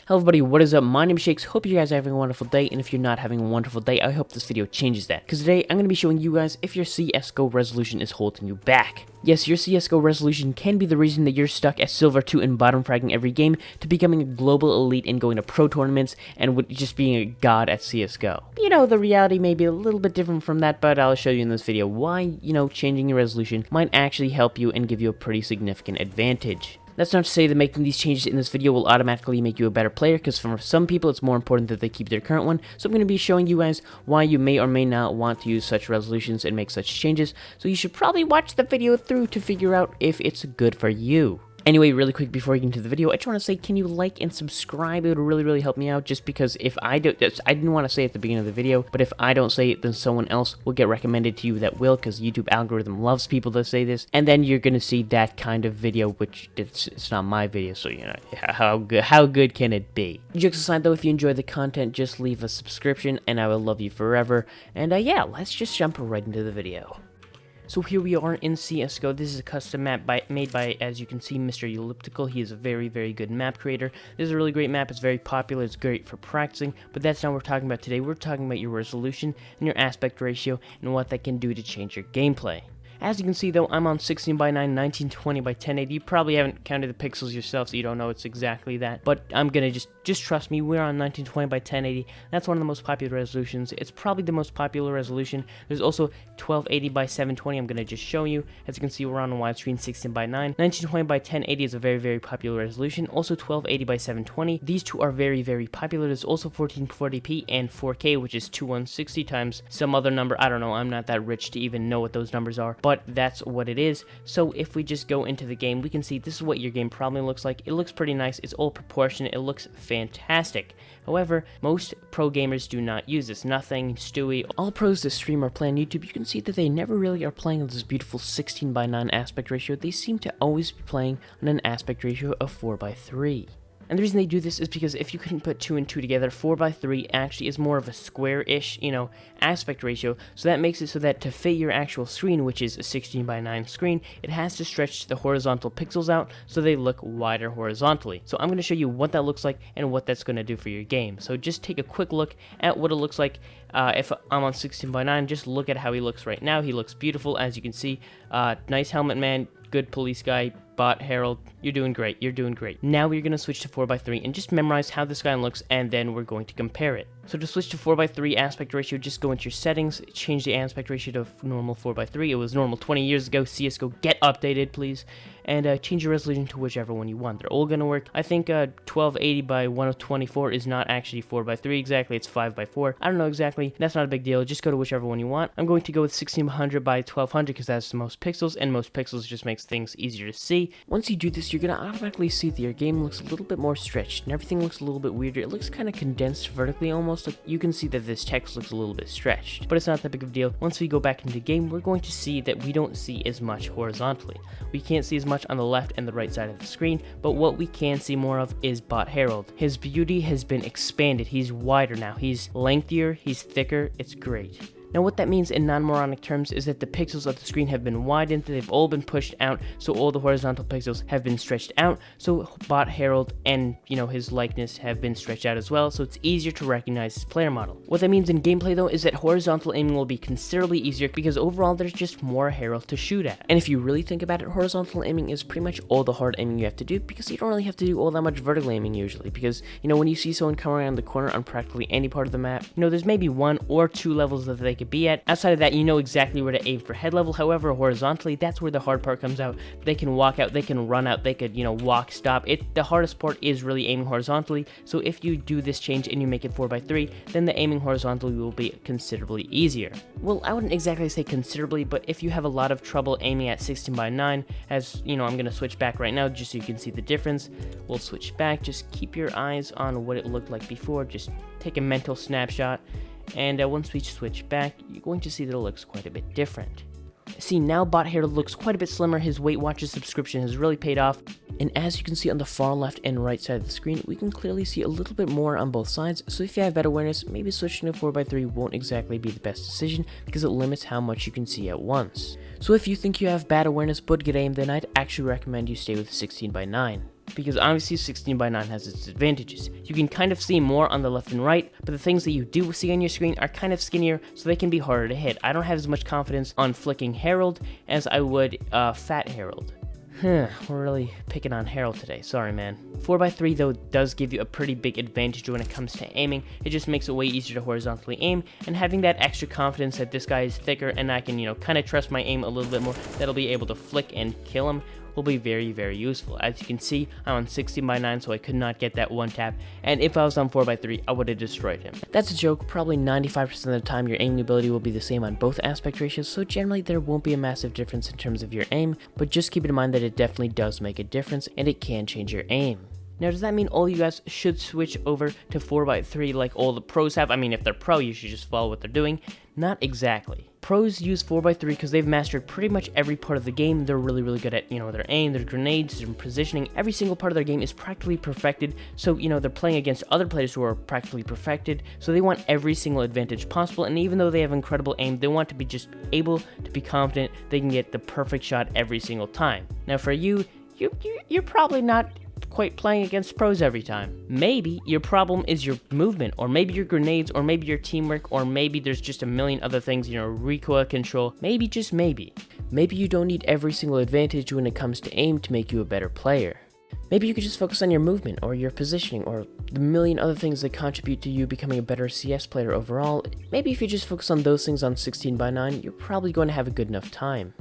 Hello everybody, what is up? My name is Shakes. Hope you guys are having a wonderful day, and if you're not having a wonderful day, I hope this video changes that. Because today, I'm going to be showing you guys if your CSGO resolution is holding you back. Yes, your CSGO resolution can be the reason that you're stuck at Silver 2 and bottom fragging every game to becoming a global elite and going to pro tournaments and just being a god at CSGO. You know, the reality may be a little bit different from that, but I'll show you in this video why, changing your resolution might actually help you and give you a pretty significant advantage. That's not to say that making these changes in this video will automatically make you a better player, because for some people it's more important that they keep their current one, so I'm going to be showing you guys why you may or may not want to use such resolutions and make such changes, so you should probably watch the video through to figure out if it's good for you. Anyway, really quick before we get into the video, I just want to say, can you like and subscribe? It would really help me out, just because if I didn't want to say it at the beginning of the video, but if I don't say it, then someone else will get recommended to you that will, because YouTube algorithm loves people that say this, and then you're going to see that kind of video, which it's not my video, so how good can it be? Jokes aside though, if you enjoy the content, just leave a subscription, and I will love you forever, and yeah, let's just jump right into the video. So here we are in CSGO. This is a custom map made by, as you can see, Mr. Elliptical. He is a very good map creator. This is a really great map. It's very popular. It's great for practicing, but that's not what we're talking about today. We're talking about your resolution and your aspect ratio and what that can do to change your gameplay. As you can see though, I'm on 16:9, 1920 by 1080. You probably haven't counted the pixels yourself, so you don't know it's exactly that. But I'm gonna just trust me, we're on 1920 by 1080. That's one of the most popular resolutions. It's probably the most popular resolution. There's also 1280 by 720. I'm gonna just show you. As you can see, we're on a widescreen 16:9. 1920 by 1080 is a very popular resolution. Also 1280 by 720. These two are very popular. There's also 1440p and 4K, which is 2160 times some other number. I don't know. I'm not that rich to even know what those numbers are, but that's what it is. So if we just go into the game, we can see this is what your game probably looks like. It looks pretty nice. It's all proportionate. It looks fantastic. However, most pro gamers do not use this. Nothing, Stewie. All pros that stream or play on YouTube, you can see that they never really are playing on this beautiful 16:9 aspect ratio. They seem to always be playing on an aspect ratio of 4:3. And the reason they do this is because if you couldn't put 2 and 2 together, 4:3 actually is more of a square-ish, aspect ratio. So that makes it so that to fit your actual screen, which is a 16:9 screen, it has to stretch the horizontal pixels out so they look wider horizontally. So I'm going to show you what that looks like and what that's going to do for your game. So just take a quick look at what it looks like. If I'm on 16:9, just look at how he looks right now. He looks beautiful, as you can see. Nice helmet, man. Good police guy. Bot Harold, you're doing great. Now we're going to switch to 4:3 and just memorize how this guy looks, and then we're going to compare it. So to switch to 4:3 aspect ratio, just go into your settings, change the aspect ratio to normal 4:3. It was normal 20 years ago. CSGO, get updated, please. And change your resolution to whichever one you want. They're all going to work. I think 1280 by 1024 is not actually 4:3 exactly. It's 5:4. I don't know exactly. That's not a big deal. Just go to whichever one you want. I'm going to go with 1600 by 1200 because that's the most pixels, and most pixels just makes things easier to see. Once you do this, you're going to automatically see that your game looks a little bit more stretched, and everything looks a little bit weirder. It looks kind of condensed vertically almost. Like you can see that this text looks a little bit stretched, but it's not that big of a deal. Once we go back into the game, we're going to see that we don't see as much horizontally. We can't see as much on the left and the right side of the screen, but what we can see more of is Bot Harold. His beauty has been expanded. He's wider now. He's lengthier. He's thicker. It's great. Now what that means in non-moronic terms is that the pixels of the screen have been widened, they've all been pushed out, so all the horizontal pixels have been stretched out, so Bot Harold and, his likeness have been stretched out as well, so it's easier to recognize his player model. What that means in gameplay though is that horizontal aiming will be considerably easier because overall there's just more Harold to shoot at. And if you really think about it, horizontal aiming is pretty much all the hard aiming you have to do, because you don't really have to do all that much vertical aiming usually, because, when you see someone come around the corner on practically any part of the map, there's maybe 1 or 2 levels that they could be at. Outside of that, you know exactly where to aim for head level. However, horizontally, that's where the hard part comes out. They can walk out, they can run out, they could, walk, stop. The hardest part is really aiming horizontally. So if you do this change and you make it 4:3, then the aiming horizontally will be considerably easier. Well, I wouldn't exactly say considerably, but if you have a lot of trouble aiming at 16:9, as I'm going to switch back right now just so you can see the difference. We'll switch back. Just keep your eyes on what it looked like before. Just take a mental snapshot. And once we switch back, you're going to see that it looks quite a bit different. See, now Bot Harold looks quite a bit slimmer. His Weight Watchers subscription has really paid off. And as you can see on the far left and right side of the screen, we can clearly see a little bit more on both sides. So if you have bad awareness, maybe switching to 4:3 won't exactly be the best decision because it limits how much you can see at once. So if you think you have bad awareness but good aim, then I'd actually recommend you stay with 16:9. because obviously 16:9 has its advantages. You can kind of see more on the left and right, but the things that you do see on your screen are kind of skinnier, so they can be harder to hit. I don't have as much confidence on flicking Herald as I would Fat Herald. We're really picking on Herald today, sorry man. 4x3 though does give you a pretty big advantage when it comes to aiming. It just makes it way easier to horizontally aim, and having that extra confidence that this guy is thicker and I can, kind of trust my aim a little bit more, that'll be able to flick and kill him, will be very, very useful. As you can see, I'm on 16:9, so I could not get that one tap, and if I was on 4x3, I would have destroyed him. That's a joke. Probably 95% of the time your aiming ability will be the same on both aspect ratios, so generally there won't be a massive difference in terms of your aim, but just keep in mind that it definitely does make a difference, and it can change your aim. Now, does that mean all you guys should switch over to 4x3 like all the pros have? I mean, if they're pro, you should just follow what they're doing. Not exactly. Pros use 4x3 because they've mastered pretty much every part of the game. They're really, really good at, their aim, their grenades, their positioning. Every single part of their game is practically perfected. So, they're playing against other players who are practically perfected. So they want every single advantage possible. And even though they have incredible aim, they want to be just able to be confident they can get the perfect shot every single time. Now, for you're probably not quite playing against pros every time. Maybe your problem is your movement, or maybe your grenades, or maybe your teamwork, or maybe there's just a million other things, recoil control, maybe, just maybe. Maybe you don't need every single advantage when it comes to aim to make you a better player. Maybe you could just focus on your movement, or your positioning, or the million other things that contribute to you becoming a better CS player overall. Maybe if you just focus on those things on 16:9, you're probably going to have a good enough time.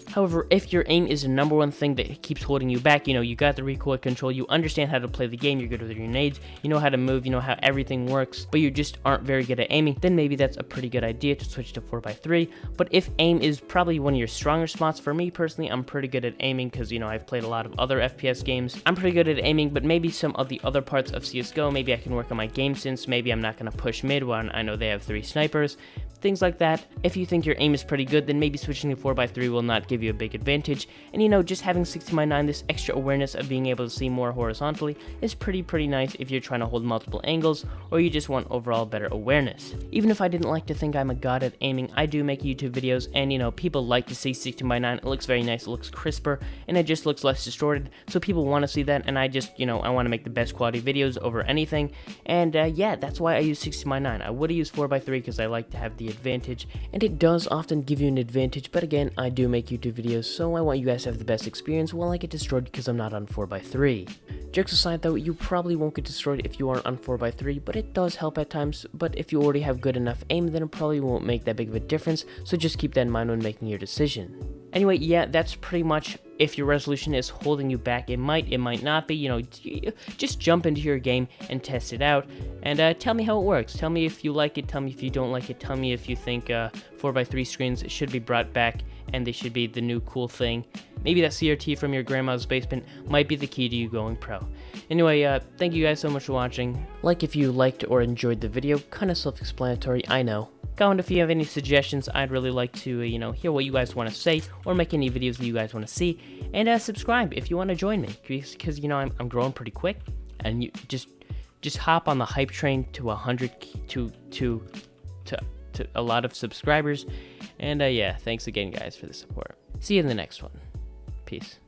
However, if your aim is the number one thing that keeps holding you back, you got the recoil control, you understand how to play the game, you're good with your grenades, you know how to move, you know how everything works, but you just aren't very good at aiming, then maybe that's a pretty good idea to switch to 4x3. But if aim is probably one of your stronger spots, for me personally, I'm pretty good at aiming because, I've played a lot of other FPS games. I'm pretty good at aiming, but maybe some of the other parts of CSGO, maybe I can work on my game sense, maybe I'm not going to push mid when I know they have 3 snipers. Things like that. If you think your aim is pretty good, then maybe switching to 4x3 will not give you a big advantage. And just having 16:9, this extra awareness of being able to see more horizontally is pretty nice if you're trying to hold multiple angles, or you just want overall better awareness. Even if I didn't like to think I'm a god at aiming, I do make YouTube videos, and people like to see 16:9. It looks very nice, it looks crisper, and it just looks less distorted, so people want to see that, and I just, I want to make the best quality videos over anything, and yeah, that's why I use 16:9. I would have used 4x3 because I like to have the advantage, and it does often give you an advantage, but again, I do make YouTube videos, so I want you guys to have the best experience while I get destroyed because I'm not on 4x3. Jokes aside though, you probably won't get destroyed if you aren't on 4x3, but it does help at times. But if you already have good enough aim, then it probably won't make that big of a difference, so just keep that in mind when making your decision. Anyway, yeah, that's pretty much. If your resolution is holding you back, it might not be, just jump into your game and test it out, and tell me how it works. Tell me if you like it, tell me if you don't like it, tell me if you think 4x3 screens should be brought back, and they should be the new cool thing. Maybe that CRT from your grandma's basement might be the key to you going pro. Anyway, thank you guys so much for watching. Like if you liked or enjoyed the video, kind of self-explanatory, I know. Comment if you have any suggestions. I'd really like to, hear what you guys want to say, or make any videos that you guys want to see. And subscribe if you want to join me, because I'm growing pretty quick, and you just hop on the hype train to 100 to a lot of subscribers. And yeah, thanks again, guys, for the support. See you in the next one. Peace.